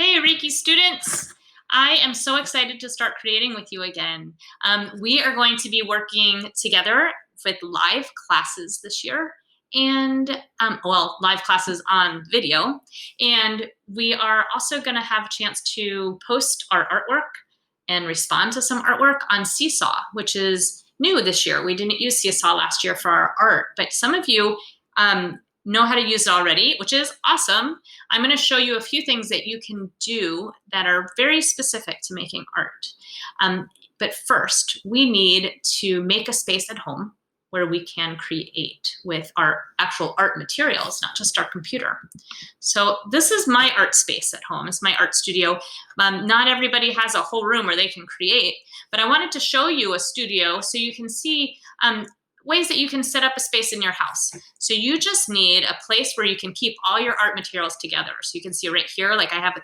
Hey, Reiki students! I am so excited to start creating with you again. We are going to be working together with live classes this year, and live classes on video. And we are also going to have a chance to post our artwork and respond to some artwork on Seesaw, which is new this year. We didn't use Seesaw last year for our art, but some of you know how to use it already, which is awesome. I'm going to show you a few things that you can do that are very specific to making art. But first, we need to make a space at home where we can create with our actual art materials, not just our computer. So this is my art space at home. It's my art studio. Not everybody has a whole room where they can create, but I wanted to show you a studio so you can see ways that you can set up a space in your house. So you just need a place where you can keep all your art materials together. So you can see right here, like I have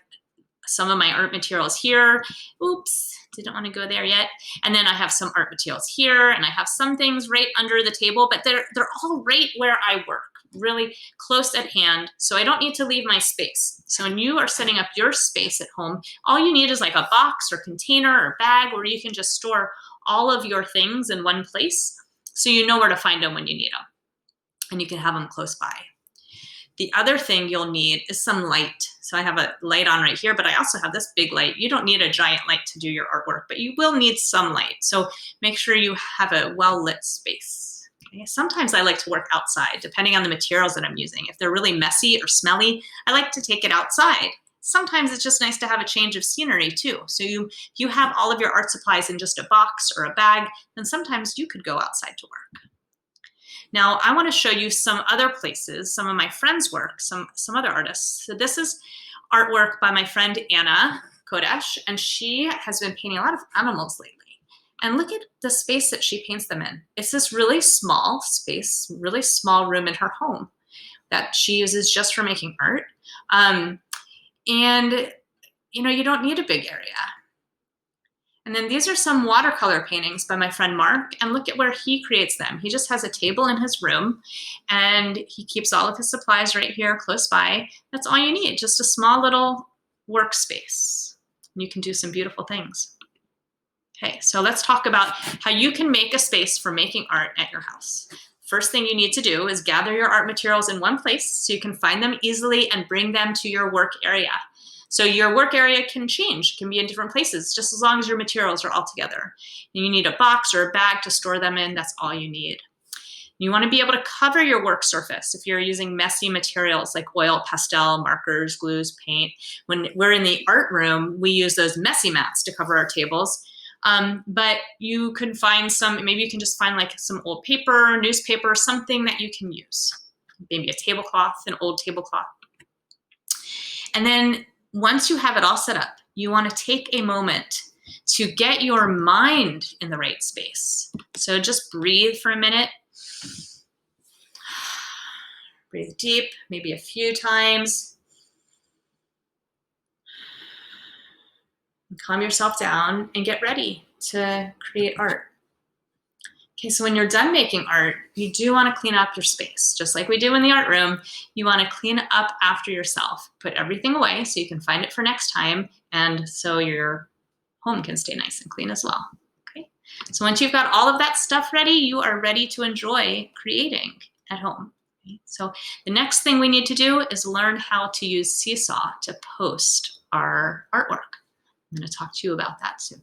some of my art materials here. Oops, didn't want to go there yet. And then I have some art materials here, and I have some things right under the table, but they're all right where I work, really close at hand. So I don't need to leave my space. So when you are setting up your space at home, all you need is like a box or container or bag where you can just store all of your things in one place, so you know where to find them when you need them, and you can have them close by. The other thing you'll need is some light. So I have a light on right here, but I also have this big light. You don't need a giant light to do your artwork, but you will need some light. So make sure you have a well-lit space. Okay? Sometimes I like to work outside, depending on the materials that I'm using. If they're really messy or smelly, I like to take it outside. Sometimes it's just nice to have a change of scenery too. So you have all of your art supplies in just a box or a bag, then sometimes you could go outside to work. Now I want to show you some other places, some of my friends' work, some other artists. So this is artwork by my friend Anna Kodesh, and she has been painting a lot of animals lately. And look at the space that she paints them in. It's this really small space, really small room in her home that she uses just for making art. And you don't need a big area. And then these are some watercolor paintings by my friend Mark, and look at where he creates them. He just has a table in his room, and he keeps all of his supplies right here close by. That's all you need, just a small little workspace. You can do some beautiful things. Okay, so let's talk about how you can make a space for making art at your house. First thing you need to do is gather your art materials in one place so you can find them easily and bring them to your work area. So your work area can change, can be in different places, just as long as your materials are all together. And you need a box or a bag to store them in. That's all you need. You want to be able to cover your work surface if you're using messy materials like oil, pastel, markers, glues, paint. When we're in the art room, we use those messy mats to cover our tables. But you can find maybe you can just find like some old paper, newspaper, something that you can use. Maybe a tablecloth, an old tablecloth. And then once you have it all set up, you want to take a moment to get your mind in the right space. So just breathe for a minute. Breathe deep, maybe a few times. Calm yourself down and get ready to create art. Okay, so when you're done making art, you do want to clean up your space. Just like we do in the art room, you want to clean up after yourself. Put everything away so you can find it for next time, and so your home can stay nice and clean as well. Okay, so once you've got all of that stuff ready, you are ready to enjoy creating at home. Okay? So the next thing we need to do is learn how to use Seesaw to post our artwork. I'm going to talk to you about that soon.